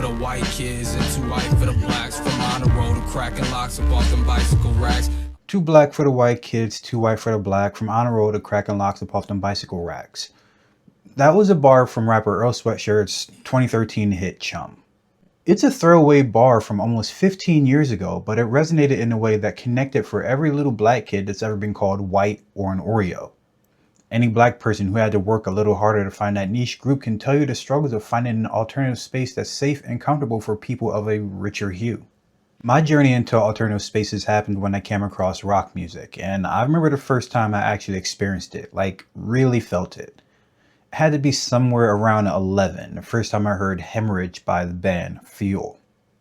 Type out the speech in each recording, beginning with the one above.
for the white kids and too white for the blacks. From on the road to cracking locks up off them bicycle racks. Too black for the white kids, too white for the black. From on the road to cracking locks up off them bicycle racks. That was a bar from rapper Earl Sweatshirt's 2013 hit Chum. It's a throwaway bar from almost 15 years ago, but it resonated in a way that connected for every little black kid that's ever been called white or an Oreo. Any black person who had to work a little harder to find that niche group can tell you the struggles of finding an alternative space that's safe and comfortable for people of a richer hue. My journey into alternative spaces happened when I came across rock music, and I remember the first time I actually experienced it, like really felt it. It had to be somewhere around 11, the first time I heard Hemorrhage by the band Fuel.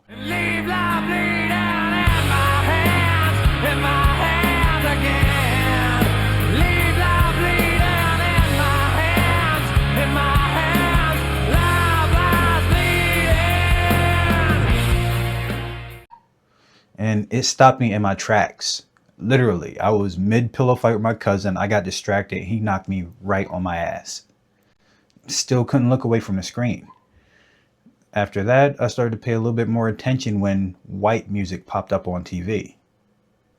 Leave life lay down in my hands again. Leave life lay down in my hands, life lies bleeding. And it stopped me in my tracks. Literally, I was mid-pillow fight with my cousin, I got distracted, and he knocked me right on my ass. Still couldn't look away from the screen. After that, I started to pay a little bit more attention when white music popped up on TV.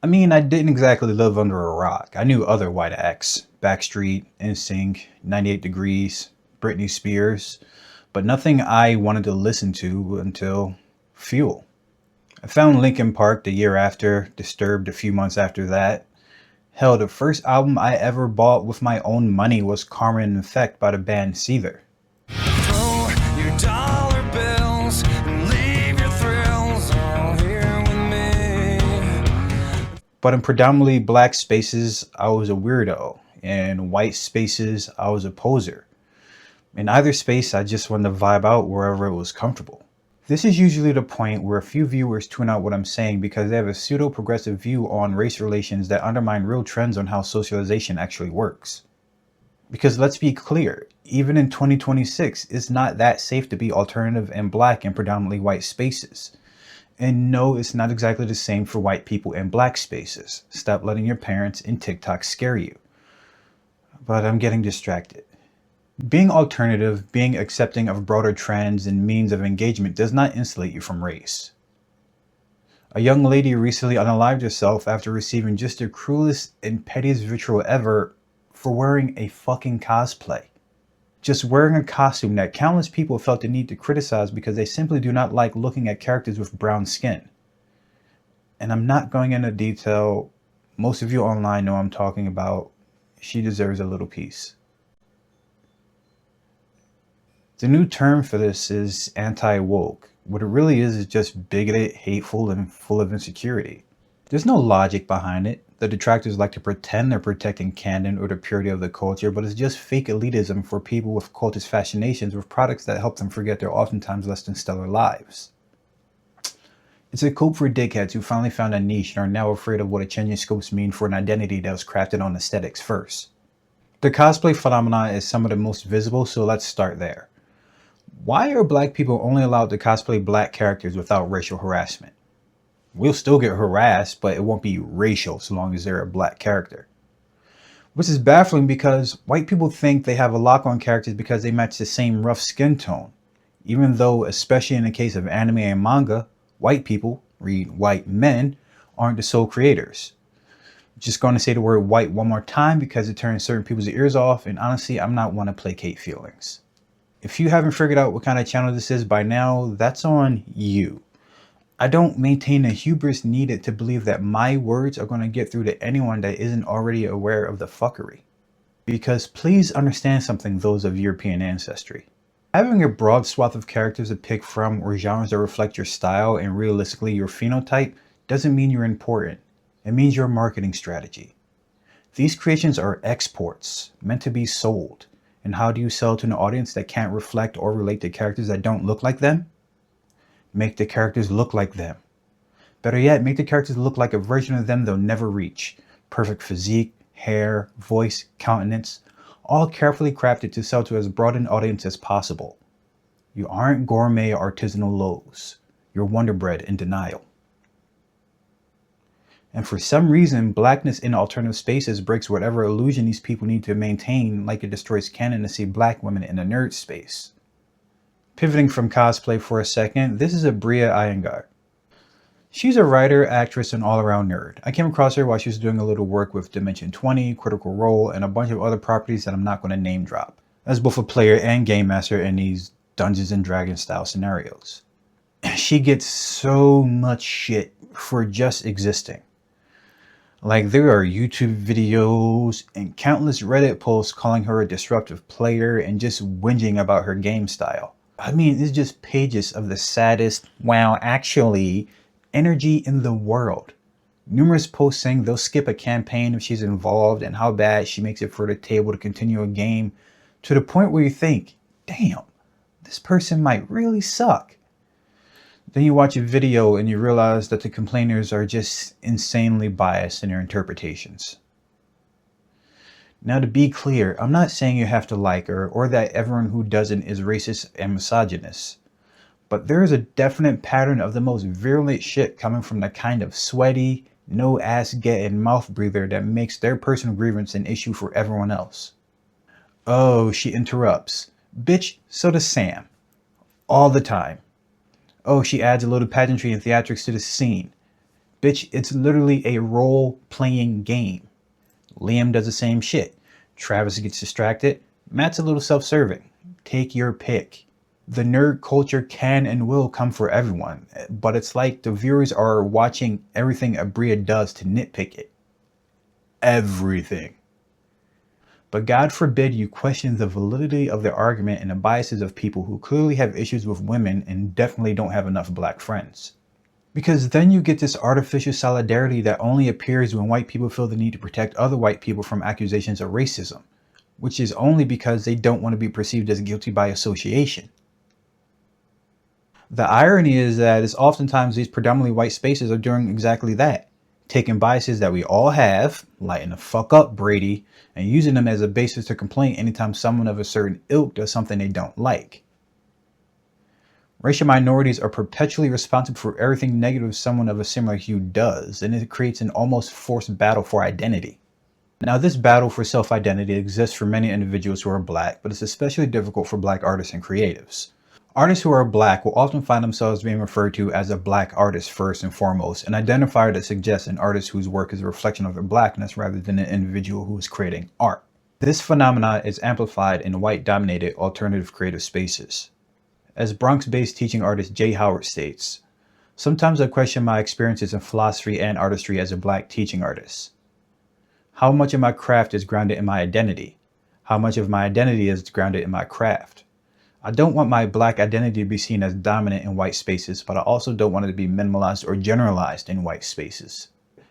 I mean, I didn't exactly live under a rock. I knew other white acts, Backstreet, NSYNC, 98 Degrees, Britney Spears, but nothing I wanted to listen to until Fuel. I found Linkin Park the year after, Disturbed a few months after that. Hell, the first album I ever bought with my own money was Karma in Effect by the band Seether. Throw your dollar bills and leave your thrills all here with me. But in predominantly black spaces, I was a weirdo. In white spaces, I was a poser. In either space, I just wanted to vibe out wherever it was comfortable. This is usually the point where a few viewers tune out what I'm saying because they have a pseudo-progressive view on race relations that undermine real trends on how socialization actually works. Because let's be clear, even in 2026, it's not that safe to be alternative and black in predominantly white spaces. And no, it's not exactly the same for white people in black spaces. Stop letting your parents and TikTok scare you. But I'm getting distracted. Being alternative, being accepting of broader trends and means of engagement does not insulate you from race. A young lady recently unalived herself after receiving just the cruelest and pettiest vitriol ever for wearing a fucking cosplay. Just wearing a costume that countless people felt the need to criticize because they simply do not like looking at characters with brown skin. And I'm not going into detail. Most of you online know I'm talking about. She deserves a little piece. The new term for this is anti-woke. What it really is just bigoted, hateful, and full of insecurity. There's no logic behind it. The detractors like to pretend they're protecting canon or the purity of the culture, but it's just fake elitism for people with cultist fascinations with products that help them forget their oftentimes less than stellar lives. It's a cope for dickheads who finally found a niche and are now afraid of what a changing scopes mean for an identity that was crafted on aesthetics first. The cosplay phenomenon is some of the most visible, so let's start there. Why are black people only allowed to cosplay black characters without racial harassment? We'll still get harassed, but it won't be racial so long as they're a black character. Which is baffling because white people think they have a lock on characters because they match the same rough skin tone. Even though, especially in the case of anime and manga, white people, read white men, aren't the sole creators. Just going to say the word white one more time because it turns certain people's ears off, and honestly, I'm not one to placate feelings. If you haven't figured out what kind of channel this is by now, that's on you. I don't maintain the hubris needed to believe that my words are going to get through to anyone that isn't already aware of the fuckery. Because please understand something, those of European ancestry. Having a broad swath of characters to pick from or genres that reflect your style and realistically your phenotype doesn't mean you're important. It means your marketing strategy. These creations are exports, meant to be sold. And how do you sell to an audience that can't reflect or relate to characters that don't look like them? Make the characters look like them. Better yet, make the characters look like a version of them they'll never reach. Perfect physique, hair, voice, countenance, all carefully crafted to sell to as broad an audience as possible. You aren't gourmet artisanal loaves. You're Wonder Bread in denial. And for some reason, blackness in alternative spaces breaks whatever illusion these people need to maintain, like it destroys canon to see black women in a nerd space. Pivoting from cosplay for a second, this is Abria Iyengar. She's a writer, actress, and all-around nerd. I came across her while she was doing a little work with Dimension 20, Critical Role, and a bunch of other properties that I'm not going to name drop, as both a player and game master in these Dungeons and Dragons style scenarios. She gets so much shit for just existing. Like, there are YouTube videos and countless Reddit posts calling her a disruptive player and just whinging about her game style. I mean, it's just pages of the saddest, wow, actually, energy in the world. Numerous posts saying they'll skip a campaign if she's involved and how bad she makes it for the table to continue a game, to the point where you think, damn, this person might really suck. Then you watch a video and you realize that the complainers are just insanely biased in their interpretations. Now, to be clear, I'm not saying you have to like her or that everyone who doesn't is racist and misogynist. But there is a definite pattern of the most virulent shit coming from the kind of sweaty, no ass getting mouth breather that makes their personal grievance an issue for everyone else. Oh, she interrupts. Bitch, so does Sam. All the time. Oh, she adds a little pageantry and theatrics to the scene. Bitch, it's literally a role-playing game. Liam does the same shit. Travis gets distracted. Matt's a little self-serving. Take your pick. The nerd culture can and will come for everyone, but it's like the viewers are watching everything Abria does to nitpick it. Everything. But God forbid you question the validity of the argument and the biases of people who clearly have issues with women and definitely don't have enough black friends. Because then you get this artificial solidarity that only appears when white people feel the need to protect other white people from accusations of racism, which is only because they don't want to be perceived as guilty by association. The irony is that it's oftentimes these predominantly white spaces are doing exactly that. Taking biases that we all have, lighten the fuck up Brady, and using them as a basis to complain anytime someone of a certain ilk does something they don't like. Racial minorities are perpetually responsible for everything negative someone of a similar hue does, and it creates an almost forced battle for identity. Now, this battle for self-identity exists for many individuals who are black, but it's especially difficult for black artists and creatives. Artists who are black will often find themselves being referred to as a black artist first and foremost, an identifier that suggests an artist whose work is a reflection of their blackness rather than an individual who is creating art. This phenomenon is amplified in white-dominated alternative creative spaces. As Bronx-based teaching artist Jay Howard states, "Sometimes I question my experiences in philosophy and artistry as a black teaching artist. How much of my craft is grounded in my identity? How much of my identity is grounded in my craft? I don't want my black identity to be seen as dominant in white spaces, but I also don't want it to be minimalized or generalized in white spaces.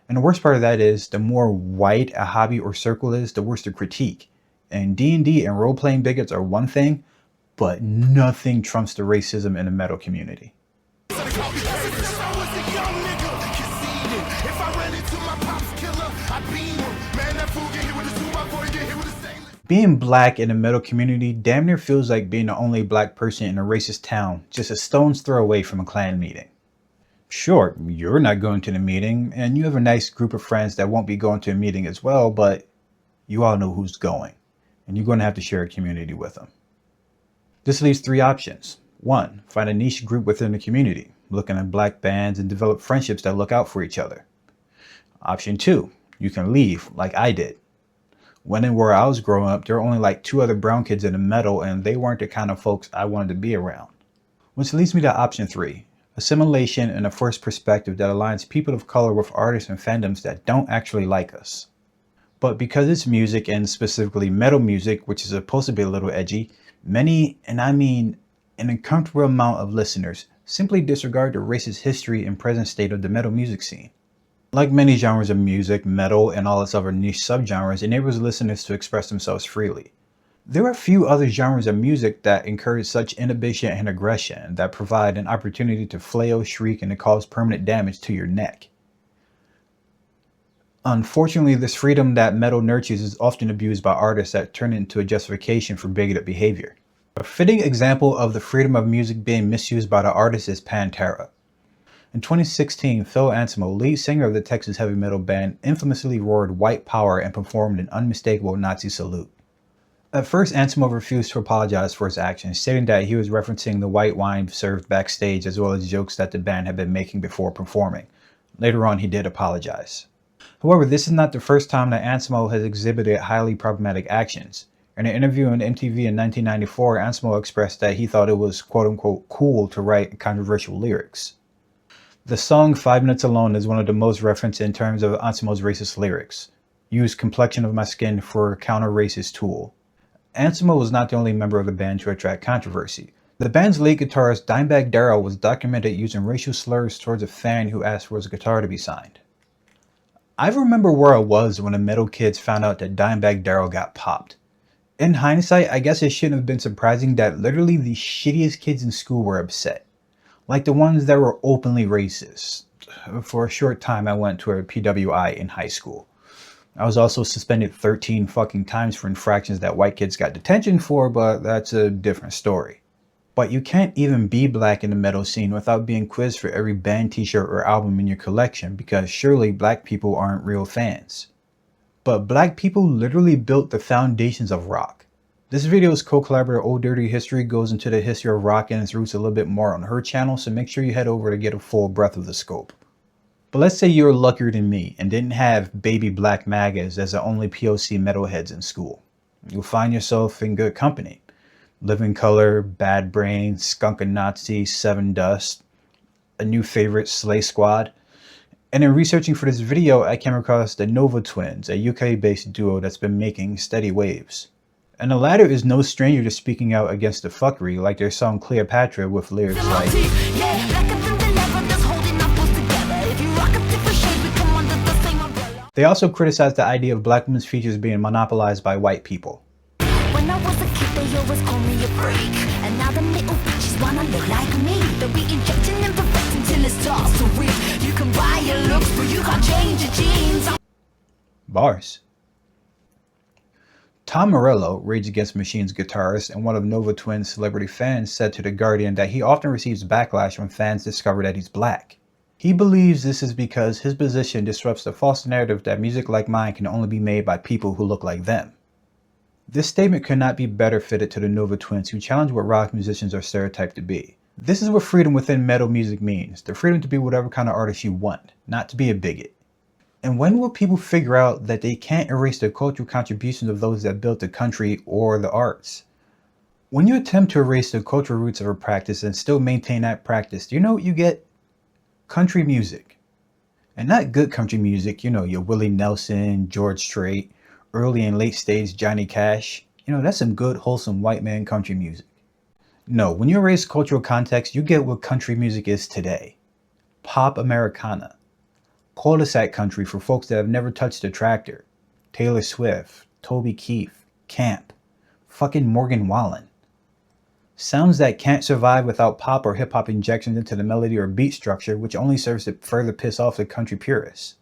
And the worst part of that is, the more white a hobby or circle is, the worse the critique. And D&D and role-playing bigots are one thing, but nothing trumps the racism in the metal community." Being black in the metal community damn near feels like being the only black person in a racist town, just a stone's throw away from a Klan meeting. Sure, you're not going to the meeting, and you have a nice group of friends that won't be going to a meeting as well, but you all know who's going, and you're going to have to share a community with them. This leaves three options. 1. Find a niche group within the community, looking at black bands and develop friendships that look out for each other. Option 2. You can leave, like I did. When and where I was growing up, there were only like 2 other brown kids in the metal, and they weren't the kind of folks I wanted to be around. Which leads me to option 3. Assimilation and a forced perspective that aligns people of color with artists and fandoms that don't actually like us. But because it's music, and specifically metal music, which is supposed to be a little edgy, many, and I mean an uncomfortable amount of listeners, simply disregard the racist history and present state of the metal music scene. Like many genres of music, metal and all its other niche subgenres enables listeners to express themselves freely. There are few other genres of music that encourage such inhibition and aggression, that provide an opportunity to flail, shriek, and to cause permanent damage to your neck. Unfortunately, this freedom that metal nurtures is often abused by artists that turn it into a justification for bigoted behavior. A fitting example of the freedom of music being misused by the artist is Pantera. In 2016, Phil Anselmo, lead singer of the Texas heavy metal band, infamously roared white power and performed an unmistakable Nazi salute. At first, Ansimo refused to apologize for his actions, stating that he was referencing the white wine served backstage as well as jokes that the band had been making before performing. Later on, he did apologize. However, this is not the first time that Ansimo has exhibited highly problematic actions. In an interview on MTV in 1994, Ansimo expressed that he thought it was quote-unquote cool to write controversial lyrics. The song 5 Minutes Alone is one of the most referenced in terms of Ansimo's racist lyrics. Use complexion of my skin for counter-racist tool. Ansimo was not the only member of the band to attract controversy. The band's lead guitarist Dimebag Darrell was documented using racial slurs towards a fan who asked for his guitar to be signed. I remember where I was when the metal kids found out that Dimebag Darrell got popped. In hindsight, I guess it shouldn't have been surprising that literally the shittiest kids in school were upset. Like the ones that were openly racist. For a short time I went to a PWI in high school. I was also suspended 13 fucking times for infractions that white kids got detention for, but that's a different story. But you can't even be black in the metal scene without being quizzed for every band t-shirt or album in your collection, because surely black people aren't real fans. But black people literally built the foundations of rock. This video's co-collaborator Old Dirty History goes into the history of rock and its roots a little bit more on her channel, so make sure you head over to get a full breadth of the scope. But let's say you're luckier than me and didn't have baby black magas as the only POC metalheads in school. You'll find yourself in good company. Living Color, Bad Brain, Skunk and Nazi, Seven Dust, a new favorite, Slay Squad. And in researching for this video, I came across the Nova Twins, a UK-based duo that's been making steady waves. And the latter is no stranger to speaking out against the fuckery, like their song Cleopatra with lyrics like, they also criticized the idea of black women's features being monopolized by white people. When I was a kid, they always called me a freak. And now the little bitches wanna look like me. They'll be injecting and perfecting till it starts to weak. You can buy your looks, but you can't change your genes. Bars. Tom Morello, Rage Against the Machine's guitarist and one of Nova Twins' celebrity fans, said to The Guardian that he often receives backlash when fans discover that he's black. He believes this is because his position disrupts the false narrative that music like mine can only be made by people who look like them. This statement could not be better fitted to the Nova Twins, who challenge what rock musicians are stereotyped to be. This is what freedom within metal music means, the freedom to be whatever kind of artist you want, not to be a bigot. And when will people figure out that they can't erase the cultural contributions of those that built the country or the arts? When you attempt to erase the cultural roots of a practice and still maintain that practice, do you know what you get? Country music. And not good country music, you know, your Willie Nelson, George Strait, early and late stage Johnny Cash. You know, that's some good, wholesome white man country music. No, when you erase cultural context, you get what country music is today. Pop Americana. Cul-de-sac country for folks that have never touched a tractor. Taylor Swift, Toby Keith, Camp, fucking Morgan Wallen. Sounds that can't survive without pop or hip-hop injections into the melody or beat structure, which only serves to further piss off the country purists.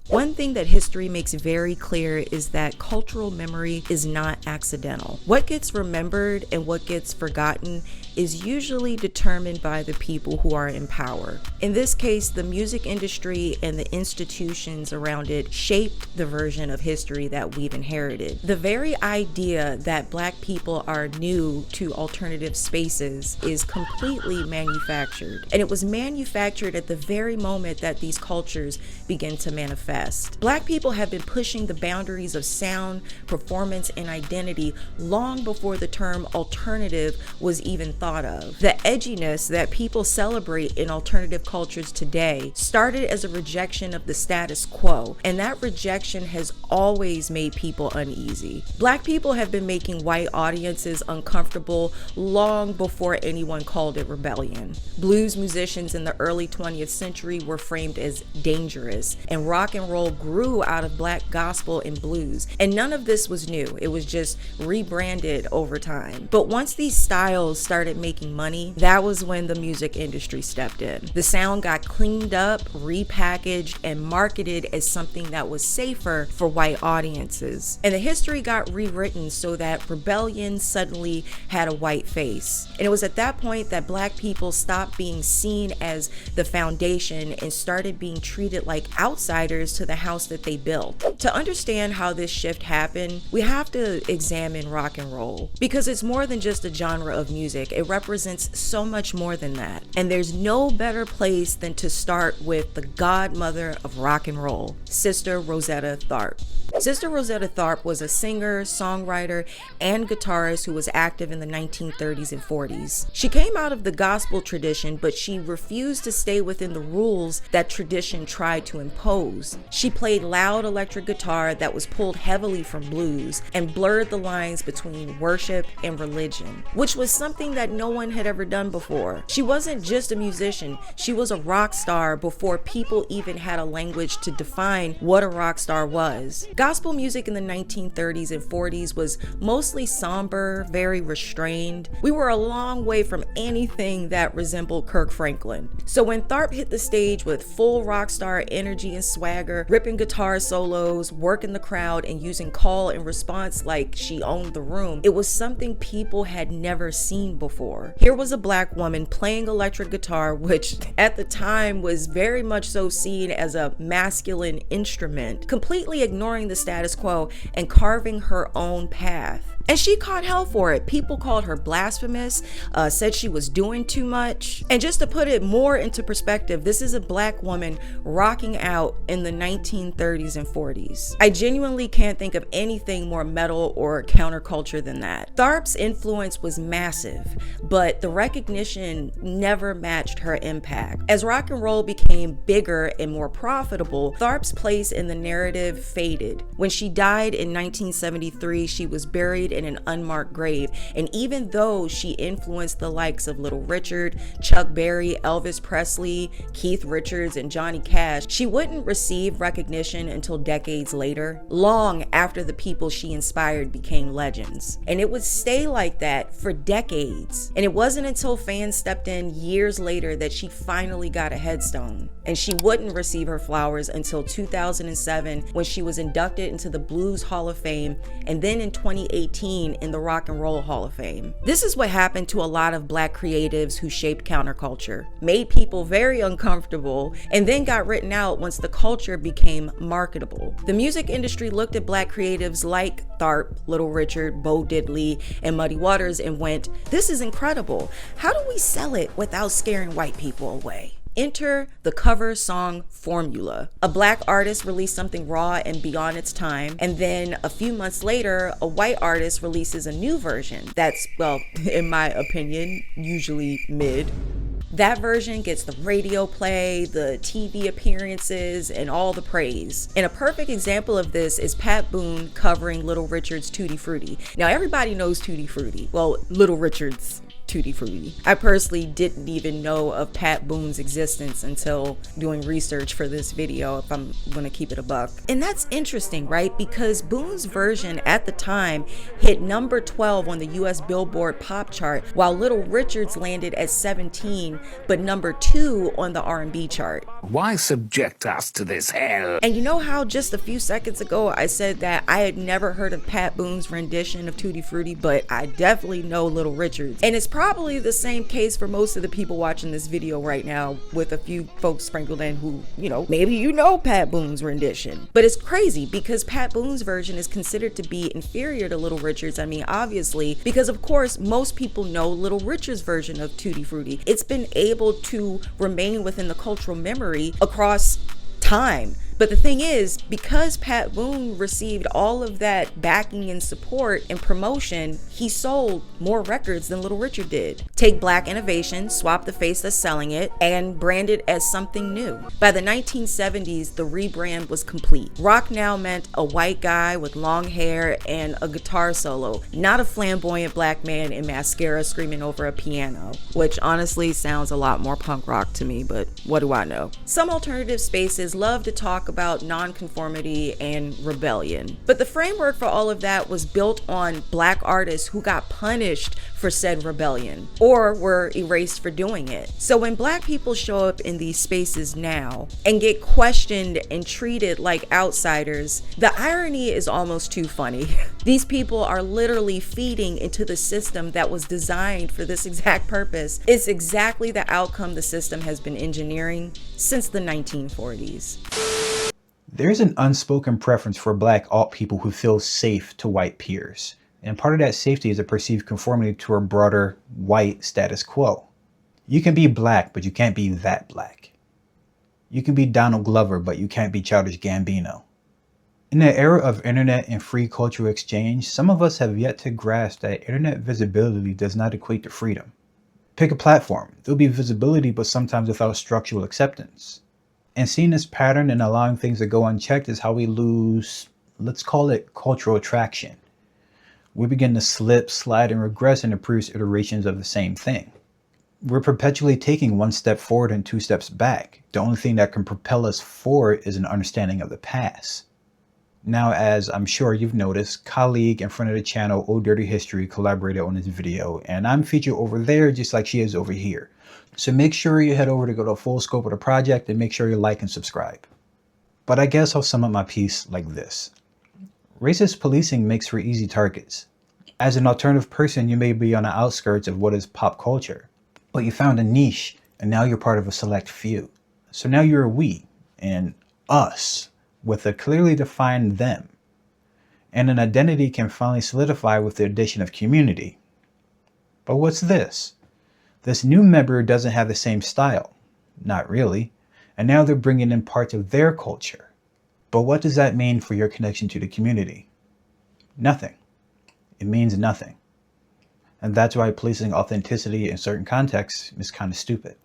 One thing that history makes very clear is that cultural memory is not accidental. What gets remembered and what gets forgotten is usually determined by the people who are in power. In this case, the music industry and the institutions around it shaped the version of history that we've inherited. The very idea that Black people are new to alternative spaces is completely manufactured. And it was manufactured at the very moment that these cultures begin to manifest. Black people have been pushing the boundaries of sound, performance, and identity long before the term alternative was even thought of. The edginess that people celebrate in alternative cultures today started as a rejection of the status quo, and that rejection has always made people uneasy. Black people have been making white audiences uncomfortable long before anyone called it rebellion. Blues musicians in the early 20th century were framed as dangerous, and rock and roll grew out of Black gospel and blues. And none of this was new. It was just rebranded over time. But once these styles started making money, that was when the music industry stepped in. The sound got cleaned up, repackaged, and marketed as something that was safer for white audiences. And the history got rewritten so that rebellion suddenly had a white face. And it was at that point that Black people stopped being seen as the foundation and started being treated like outsiders to the house that they built. To understand how this shift happened, we have to examine rock and roll, because it's more than just a genre of music. It represents so much more than that. And there's no better place than to start with the godmother of rock and roll, Sister Rosetta Tharpe. Sister Rosetta Tharpe was a singer, songwriter, and guitarist who was active in the 1930s and 40s. She came out of the gospel tradition, but she refused to stay within the rules that tradition tried to impose. She played loud electric guitar that was pulled heavily from blues and blurred the lines between worship and religion, which was something that no one had ever done before. She wasn't just a musician, she was a rock star before people even had a language to define what a rock star was. Gospel music in the 1930s and 40s was mostly somber, very restrained. We were a long way from anything that resembled Kirk Franklin. So when Tharpe hit the stage with full rock star energy and swagger, ripping guitar solos, working the crowd, and using call and response like she owned the room, it was something people had never seen before. Here was a black woman playing electric guitar, which at the time was very much so seen as a masculine instrument, completely ignoring the status quo and carving her own path. And she caught hell for it. People called her blasphemous, said she was doing too much. And just to put it more into perspective, this is a black woman rocking out in the 1930s and 40s. I genuinely can't think of anything more metal or counterculture than that. Tharpe's influence was massive, but the recognition never matched her impact. As rock and roll became bigger and more profitable, Tharpe's place in the narrative faded. When she died in 1973, she was buried in an unmarked grave, and even though she influenced the likes of Little Richard, Chuck Berry, Elvis Presley, Keith Richards, and Johnny Cash, she wouldn't receive recognition until decades later, long after the people she inspired became legends. And it would stay like that for decades. And it wasn't until fans stepped in years later that she finally got a headstone. And she wouldn't receive her flowers until 2007, when she was inducted into the Blues Hall of Fame, and then in 2018 in the Rock and Roll Hall of Fame. This is what happened to a lot of black creatives who shaped counterculture, made people very uncomfortable, and then got written out once the culture became marketable. The music industry looked at black creatives like Tharpe, Little Richard, Bo Diddley, and Muddy Waters and went, "This is incredible. How do we sell it without scaring white people away?" Enter the cover song formula. A black artist released something raw and beyond its time, and then a few months later, a white artist releases a new version that's, well, in my opinion, usually mid. That version gets the radio play, the TV appearances, and all the praise. And a perfect example of this is Pat Boone covering Little Richard's Tutti Frutti. Now, everybody knows Tutti Frutti. Well, Little Richard's Tutti Frutti. I personally didn't even know of Pat Boone's existence until doing research for this video, if I'm gonna keep it a buck. And that's interesting, right? Because Boone's version at the time hit number 12 on the US Billboard pop chart, while Little Richard's landed at 17, but number 2 on the R&B chart. Why subject us to this hell? And you know how just a few seconds ago I said that I had never heard of Pat Boone's rendition of Tutti Frutti, but I definitely know Little Richard's. And it's probably the same case for most of the people watching this video right now, with a few folks sprinkled in who, maybe you know Pat Boone's rendition. But it's crazy because Pat Boone's version is considered to be inferior to Little Richard's. I mean, obviously, because of course, most people know Little Richard's version of Tutti Frutti. It's been able to remain within the cultural memory across time. But the thing is, because Pat Boone received all of that backing and support and promotion, he sold more records than Little Richard did. Take black innovation, swap the face that's selling it, and brand it as something new. By the 1970s, the rebrand was complete. Rock now meant a white guy with long hair and a guitar solo, not a flamboyant black man in mascara screaming over a piano, which honestly sounds a lot more punk rock to me, but what do I know? Some alternative spaces love to talk about nonconformity and rebellion, but the framework for all of that was built on black artists who got punished for said rebellion or were erased for doing it. So when black people show up in these spaces now and get questioned and treated like outsiders, the irony is almost too funny. These people are literally feeding into the system that was designed for this exact purpose. It's exactly the outcome the system has been engineering since the 1940s. There's an unspoken preference for black alt people who feel safe to white peers. And part of that safety is a perceived conformity to a broader white status quo. You can be black, but you can't be that black. You can be Donald Glover, but you can't be Childish Gambino. In the era of internet and free cultural exchange, some of us have yet to grasp that internet visibility does not equate to freedom. Pick a platform. There'll be visibility, but sometimes without structural acceptance. And seeing this pattern and allowing things to go unchecked is how we lose, let's call it cultural traction. We begin to slip, slide, and regress into previous iterations of the same thing. We're perpetually taking one step forward and two steps back. The only thing that can propel us forward is an understanding of the past. Now, as I'm sure you've noticed, colleague and friend of the channel, Old Dirty History, collaborated on this video, and I'm featured over there just like she is over here. So make sure you head over to go to the full scope of the project and make sure you like and subscribe. But I guess I'll sum up my piece like this. Racist policing makes for easy targets. As an alternative person, you may be on the outskirts of what is pop culture, but you found a niche and now you're part of a select few. So now you're a we and us with a clearly defined them. And an identity can finally solidify with the addition of community. But what's this? This new member doesn't have the same style. Not really. And now they're bringing in parts of their culture. But what does that mean for your connection to the community? Nothing. It means nothing. And that's why policing authenticity in certain contexts is kind of stupid.